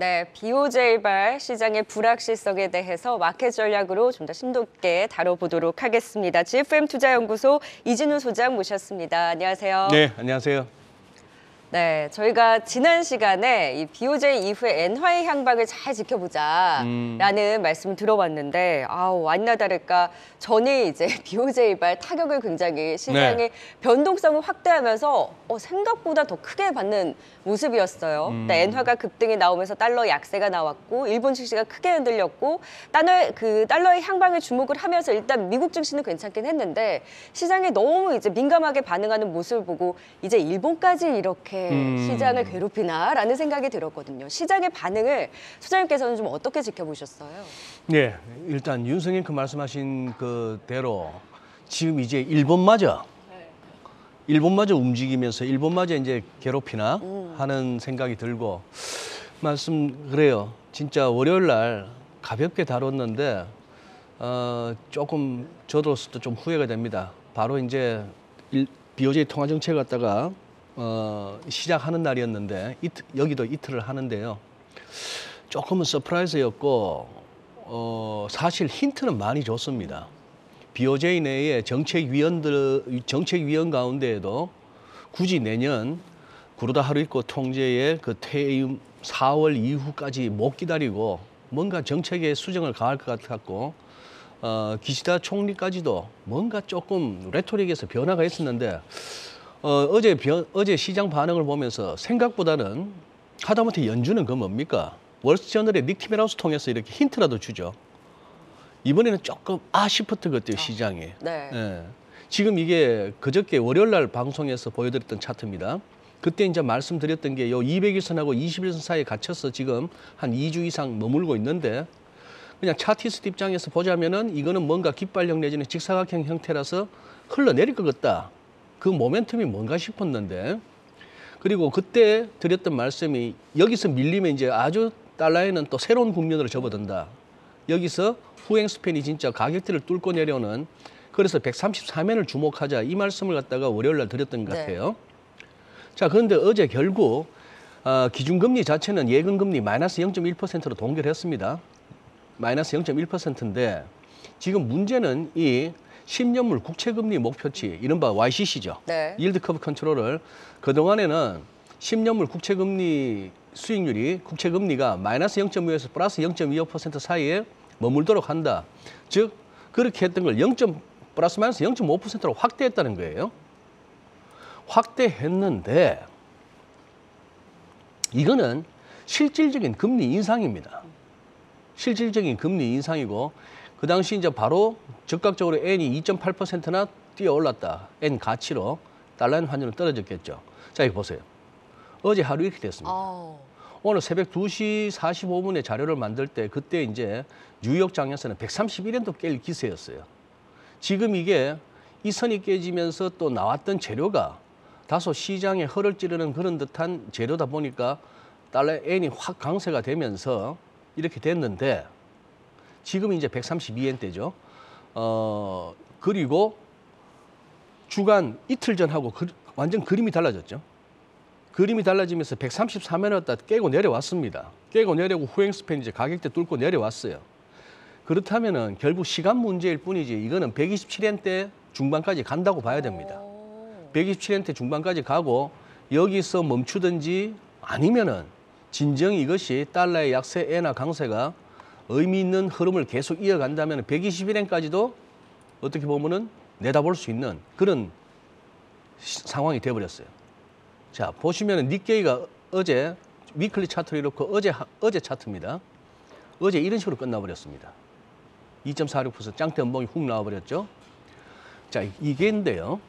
네, BOJ발 시장의 불확실성에 대해서 마켓 전략으로 좀 더 심도 있게 다뤄보도록 하겠습니다. GFM 투자연구소 이진우 소장 모셨습니다. 안녕하세요. 네, 안녕하세요. 네, 저희가 지난 시간에 이 BOJ 이후에 엔화의 향방을 잘 지켜보자라는 말씀을 들어봤는데, 아니나 다를까 전에 이제 BOJ발 타격을 굉장히 시장의 변동성을 확대하면서 생각보다 더 크게 받는 모습이었어요. 네, 엔화가 급등이 나오면서 달러 약세가 나왔고, 일본 증시가 크게 흔들렸고, 달러의 향방에 주목을 하면서 일단 미국 증시는 괜찮긴 했는데 시장이 너무 이제 민감하게 반응하는 모습을 보고 이제 일본까지 이렇게 시장을 괴롭히나라는 생각이 들었거든요. 시장의 반응을 소장님께서는 좀 어떻게 지켜보셨어요? 네, 일단 윤석열 그 말씀하신 그대로 지금 이제 일본마저 움직이면서 일본마저 이제 괴롭히나 하는 생각이 들고 그래요. 진짜 월요일 날 가볍게 다뤘는데 조금 저로서도 좀 후회가 됩니다. 바로 이제 BOJ 통화 정책 갖다가 시작하는 날이었는데 여기도 이틀을 하는데요. 조금은 서프라이즈였고 사실 힌트는 많이 줬습니다. BOJ 내에 정책위원 가운데에도 굳이 내년 구로다 하루이코 통제의 그 퇴임 4월 이후까지 못 기다리고 뭔가 정책에 수정을 가할 것 같았고 기시다 총리까지도 뭔가 조금 레토릭에서 변화가 있었는데 어제 시장 반응을 보면서 생각보다는 하다못해 연준은 그 뭡니까? 월스트저널의 닉 티메라우스 통해서 이렇게 힌트라도 주죠. 이번에는 조금 싶었던 것 같아요, 시장에. 네. 예. 지금 이게 그저께 월요일 날 방송에서 보여드렸던 차트입니다. 그때 이제 말씀드렸던 게 요 200일선하고 21선 사이에 갇혀서 지금 한 2주 이상 머물고 있는데 그냥 차티스트 입장에서 보자면은 이거는 뭔가 깃발형 내지는 직사각형 형태라서 흘러내릴 것 같다. 그 모멘텀이 뭔가 싶었는데 그리고 그때 드렸던 말씀이 여기서 밀리면 이제 아주 달러에는 또 새로운 국면으로 접어든다. 여기서 후행 스팬이 진짜 가격대를 뚫고 내려오는 그래서 134면을 주목하자 이 말씀을 갖다가 월요일 날 드렸던 것 같아요. 자, 그런데 어제 결국 기준금리 자체는 예금금리 마이너스 0.1%로 동결했습니다. 마이너스 0.1%인데 지금 문제는 이 10년물 국채금리 목표치, 이른바 YCC죠. 네. 일드 커브 컨트롤을 그동안에는 10년물 국채금리 수익률이 국채금리가 마이너스 0.5에서 플러스 0.25% 사이에 머물도록 한다. 즉 그렇게 했던 걸 플러스 마이너스 0.5%로 확대했다는 거예요. 확대했는데 이거는 실질적인 금리 인상입니다. 실질적인 금리 인상이고 그 당시 이제 바로 즉각적으로 N이 2.8%나 뛰어 올랐다. N 가치로 달러엔 환율은 떨어졌겠죠. 자, 이거 보세요. 어제 하루 이렇게 됐습니다. 오늘 새벽 2시 45분에 자료를 만들 때 그때 이제 뉴욕장에서는 131엔도 깰 기세였어요. 지금 이게 이 선이 깨지면서 또 나왔던 재료가 다소 시장에 허를 찌르는 그런 듯한 재료다 보니까 달러 N이 확 강세가 되면서 이렇게 됐는데 지금 이제 132엔대죠. 그리고 주간 이틀 전하고 완전 그림이 달라졌죠. 그림이 달라지면서 134면을 깨고 내려왔습니다. 깨고 내려오고 후행 스팬 이제 가격대 뚫고 내려왔어요. 그렇다면은 결국 시간 문제일 뿐이지 이거는 127엔대 중반까지 간다고 봐야 됩니다. 127엔대 중반까지 가고 여기서 멈추든지 아니면은 진정 이것이 달러의 약세 엔화 강세가 의미 있는 흐름을 계속 이어간다면 121엔까지도 어떻게 보면은 내다볼 수 있는 그런 상황이 되어버렸어요. 자, 보시면은 닉케이가 어제 위클리 차트로 이렇고 어제 차트입니다. 어제 이런 식으로 끝나버렸습니다. 2.46% 짱대 연봉이 훅 나와버렸죠. 자, 이게인데요.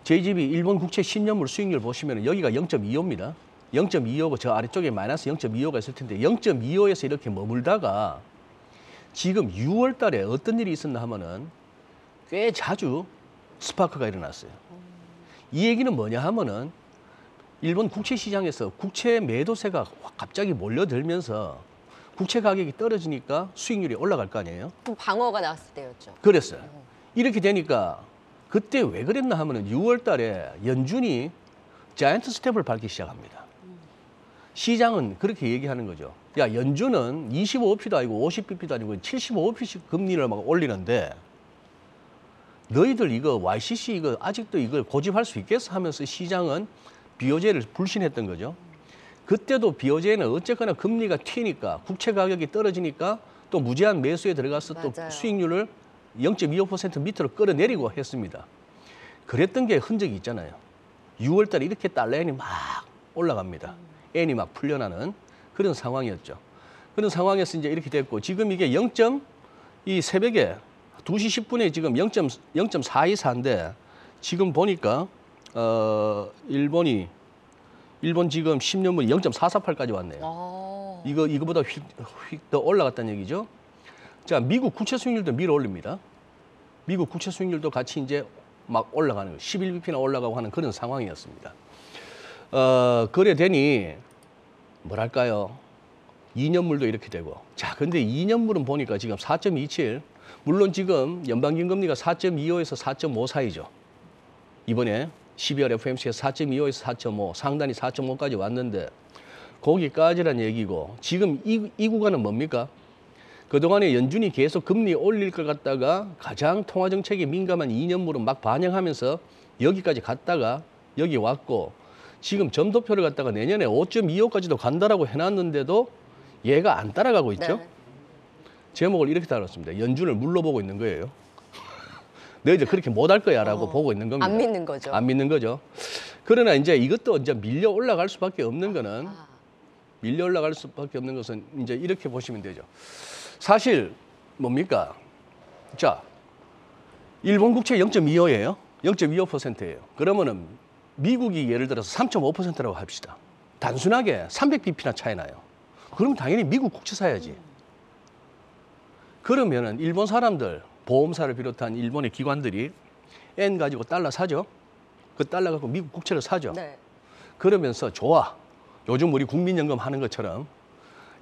JGB 일본 국채 10년물 수익률 보시면 여기가 0.25입니다. 0.25고 저 아래쪽에 마이너스 0.25가 있을 텐데 0.25에서 이렇게 머물다가 지금 6월 달에 어떤 일이 있었나 하면은 꽤 자주 스파크가 일어났어요. 이 얘기는 뭐냐 하면은 일본 국채 시장에서 국채 매도세가 갑자기 몰려들면서 국채 가격이 떨어지니까 수익률이 올라갈 거 아니에요? 방어가 나왔을 때였죠. 그랬어요. 이렇게 되니까 그때 왜 그랬나 하면은 6월 달에 연준이 자이언트 스텝을 밟기 시작합니다. 시장은 그렇게 얘기하는 거죠. 야, 연준은 25bp도 아니고 50bp도 아니고 75bp씩 금리를 막 올리는데 너희들 이거 YCC 이거 아직도 이걸 고집할 수 있겠어 하면서 시장은 BOJ를 불신했던 거죠. 그때도 BOJ는 어쨌거나 금리가 튀니까 국채 가격이 떨어지니까 또 무제한 매수에 들어가서 또 맞아요. 수익률을 0.25% 밑으로 끌어내리고 했습니다. 그랬던 게 흔적이 있잖아요. 6월 달에 이렇게 달러엔이 막 올라갑니다. 엔이 막 풀려나는 그런 상황이었죠. 그런 상황에서 이제 이렇게 됐고 지금 이게 이 새벽에 2시 10분에 지금 0.424인데 지금 보니까 일본 지금 10년물이 0.448까지 왔네요. 이거보다 휙 더 올라갔다는 얘기죠. 자, 미국 국채 수익률도 밀어 올립니다. 미국 국채 수익률도 같이 이제 막 올라가는 거예요. 11bp나 올라가고 하는 그런 상황이었습니다. 그래 되니 뭐랄까요? 2년물도 이렇게 되고. 자, 근데 2년물은 보니까 지금 4.27. 물론 지금 연방기금리가 4.25에서 4.5 사이죠. 이번에 12월 FOMC에서 4.25에서 4.5, 상단이 4.5까지 왔는데 거기까지란 얘기고 지금 이 구간은 뭡니까? 그동안에 연준이 계속 금리 올릴 것 같다가 가장 통화정책에 민감한 2년물은 막 반영하면서 여기까지 갔다가 여기 왔고 지금 점도표를 갖다가 내년에 5.25까지도 간다라고 해놨는데도 얘가 안 따라가고 있죠. 네. 제목을 이렇게 달았습니다. 연준을 물러보고 있는 거예요. 너희들 그렇게 못할 거야라고 보고 있는 겁니다. 안 믿는 거죠. 안 믿는 거죠. 그러나 이제 이것도 이제 밀려 올라갈 수밖에 없는 거는 밀려 올라갈 수밖에 없는 것은 이제 이렇게 보시면 되죠. 사실 뭡니까? 자, 일본 국채 0.25예요. 0.25%예요. 그러면은 미국이 예를 들어서 3.5%라고 합시다. 단순하게 300bp나 차이 나요. 그럼 당연히 미국 국채 사야지. 그러면은 일본 사람들, 보험사를 비롯한 일본의 기관들이 엔 가지고 달러 사죠. 그 달러 갖고 미국 국채를 사죠. 네. 그러면서 좋아. 요즘 우리 국민연금 하는 것처럼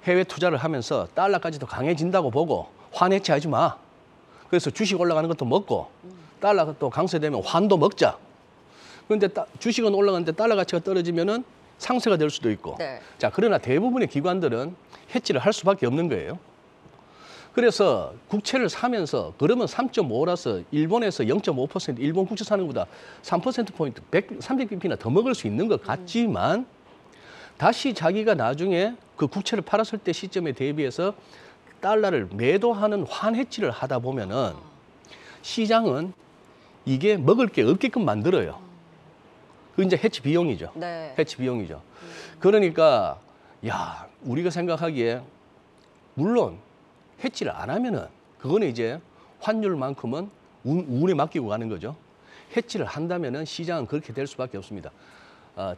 해외 투자를 하면서 달러까지도 강해진다고 보고 환해치하지 마. 그래서 주식 올라가는 것도 먹고 달러가 또 강세되면 환도 먹자. 그런데 주식은 올라가는데 달러 가치가 떨어지면은 상세가 될 수도 있고. 네. 자, 그러나 대부분의 기관들은 해지를 할 수밖에 없는 거예요. 그래서 국채를 사면서 그러면 3.5라서 일본에서 0.5% 일본 국채 사는 것보다 3%포인트 300bp나 더 먹을 수 있는 것 같지만 다시 자기가 나중에 그 국채를 팔았을 때 시점에 대비해서 달러를 매도하는 환해지를 하다 보면은 시장은 이게 먹을 게 없게끔 만들어요. 그 이제 해치 비용이죠. 네. 해치 비용이죠. 그러니까 야, 우리가 생각하기에 물론 해치를 안 하면은 그거는 이제 환율만큼은 운에 맡기고 가는 거죠. 해치를 한다면은 시장은 그렇게 될 수밖에 없습니다.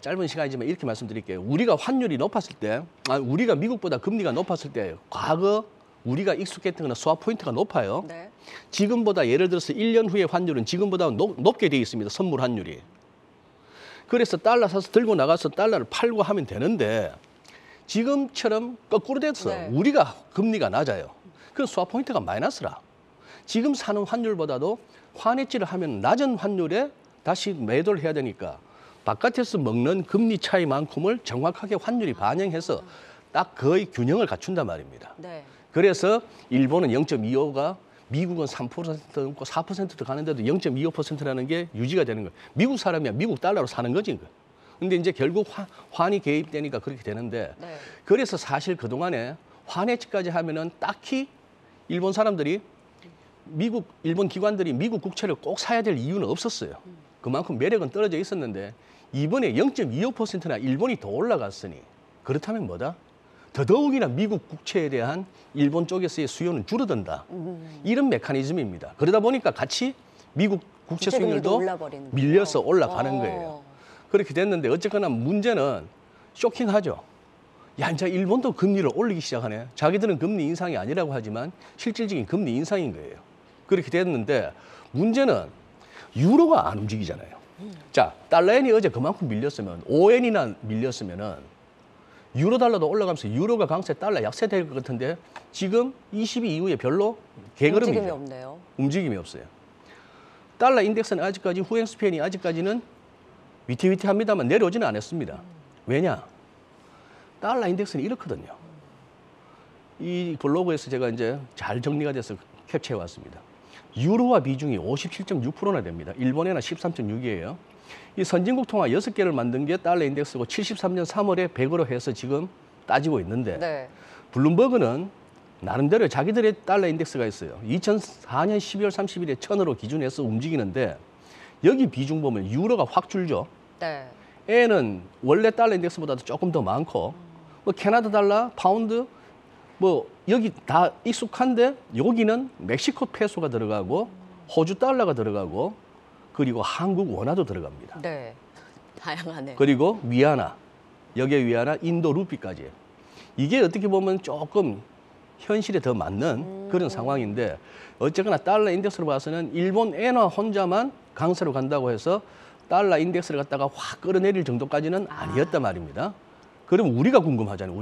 짧은 시간이지만 이렇게 말씀드릴게요. 우리가 환율이 높았을 때, 우리가 미국보다 금리가 높았을 때 과거 우리가 익숙했던 거는 스왑 포인트가 높아요. 네. 지금보다 예를 들어서 1년 후의 환율은 지금보다 높게 돼 있습니다. 선물 환율이. 그래서 달러 사서 들고 나가서 달러를 팔고 하면 되는데 지금처럼 거꾸로 됐어. 네. 우리가 금리가 낮아요. 그럼 스왑 포인트가 마이너스라. 지금 사는 환율보다도 환해지를 하면 낮은 환율에 다시 매도를 해야 되니까 바깥에서 먹는 금리 차이만큼을 정확하게 환율이 반영해서 딱 거의 균형을 갖춘단 말입니다. 네. 그래서 일본은 0.25가 미국은 3% 넘고 4%도 가는데도 0.25%라는 게 유지가 되는 거예요. 미국 사람이야 미국 달러로 사는 거지. 근데 이제 결국 환이 개입되니까 그렇게 되는데 네. 그래서 사실 그동안에 환해지까지 하면은 딱히 일본 사람들이 일본 기관들이 미국 국채를 꼭 사야 될 이유는 없었어요. 그만큼 매력은 떨어져 있었는데 이번에 0.25%나 일본이 더 올라갔으니 그렇다면 뭐다? 더더욱이나 미국 국채에 대한 일본 쪽에서의 수요는 줄어든다. 이런 메커니즘입니다. 그러다 보니까 같이 미국 국채 수익률도 밀려서 올라가는 거예요. 그렇게 됐는데 어쨌거나 문제는 쇼킹하죠. 야, 이제 일본도 금리를 올리기 시작하네. 자기들은 금리 인상이 아니라고 하지만 실질적인 금리 인상인 거예요. 그렇게 됐는데 문제는 유로가 안 움직이잖아요. 자, 달러엔이 어제 그만큼 밀렸으면 5엔이나 밀렸으면은 유로 달러도 올라가면서 유로가 강세, 달러 약세될 것 같은데 지금 22 이후에 별로 개걸음이죠. 움직임이 없네요. 움직임이 없어요. 달러 인덱스는 아직까지 후행 스팬이 아직까지는 위태위태합니다만 내려오지는 않았습니다. 왜냐? 달러 인덱스는 이렇거든요. 이 블로그에서 제가 이제 잘 정리가 돼서 캡처해 왔습니다. 유로화 비중이 57.6%나 됩니다. 일본에는 13.6이에요. 이 선진국 통화 6개를 만든 게 달러 인덱스고 73년 3월에 100으로 해서 지금 따지고 있는데 네. 블룸버그는 나름대로 자기들의 달러 인덱스가 있어요. 2004년 12월 30일에 1000으로 기준해서 움직이는데 여기 비중 보면 유로가 확 줄죠. 네. N은 원래 달러 인덱스보다도 조금 더 많고 뭐 캐나다 달러, 파운드 뭐 여기 다 익숙한데 여기는 멕시코 페소가 들어가고 호주 달러가 들어가고 그리고 한국 원화도 들어갑니다. 네. 다양하네. 그리고 위안화, 여기에 위안화, 인도 루피까지. 이게 어떻게 보면 조금 현실에 더 맞는 그런 상황인데 어쨌거나 달러 인덱스로 봐서는 일본 엔화 혼자만 강세로 간다고 해서 달러 인덱스를 갖다가 확 끌어내릴 정도까지는 아니었단 말입니다. 그럼 우리가 궁금하잖아요.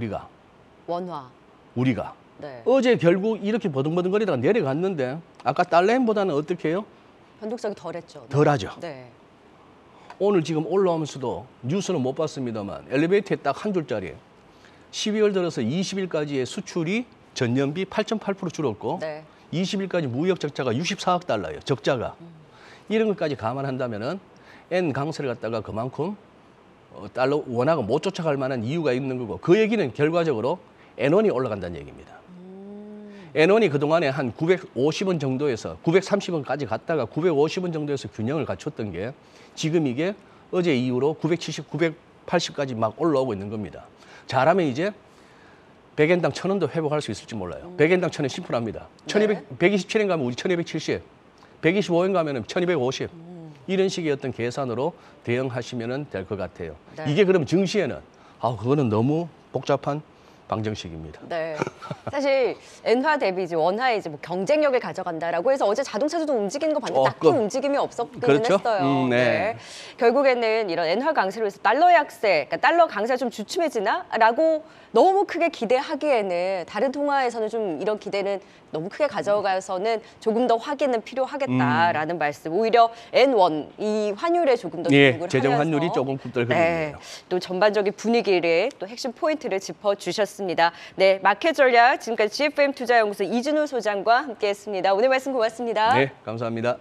원화. 우리가. 네. 어제 결국 이렇게 버둥버둥거리다가 내려갔는데 아까 달러엔보다는 어떻게 해요? 변동성이 덜했죠. 덜하죠. 네. 오늘 지금 올라오면서도 뉴스는 못 봤습니다만 엘리베이터에 딱 한 줄짜리 12월 들어서 20일까지의 수출이 전년비 8.8% 줄었고 네. 20일까지 무역 적자가 64억 달러예요. 적자가. 이런 것까지 감안한다면은 엔 강세를 갖다가 그만큼 달러 원화가 못 쫓아갈 만한 이유가 있는 거고 그 얘기는 결과적으로 엔원이 올라간다는 얘기입니다. 엔원이 그동안에 한 950원 정도에서 930원까지 갔다가 950원 정도에서 균형을 갖췄던 게 지금 이게 어제 이후로 970, 980까지 막 올라오고 있는 겁니다. 잘하면 이제 100엔당 1000원도 회복할 수 있을지 몰라요. 100엔당 1000원 심플합니다. 127엔 가면 우리 1270, 125엔 가면 1250. 이런 식의 어떤 계산으로 대응하시면 될 것 같아요. 네. 이게 그럼 증시에는 그거는 너무 복잡한 방정식입니다. 네. 사실 엔화 대비 이제 원화의 이제 뭐 경쟁력을 가져간다라고 해서 어제 자동차도 움직이는 거 봤는데 딱히 조금. 움직임이 없었기는 그렇죠? 했어요. 네. 결국에는 이런 엔화 강세로 해서 달러 약세, 그러니까 달러 강세가 좀 주춤해지나라고 너무 크게 기대하기에는 다른 통화에서는 좀 이런 기대는 너무 크게 가져가서는 조금 더 확인은 필요하겠다라는 말씀. 오히려 N1 이 환율에 조금 더 주목을 재정 하면서 환율이 조금 굽들거리네요. 네, 또 전반적인 분위기를 또 핵심 포인트를 짚어주셨습니다. 네, 마켓 전략 지금까지 GFM 투자연구소 이준우 소장과 함께했습니다. 오늘 말씀 고맙습니다. 네, 감사합니다.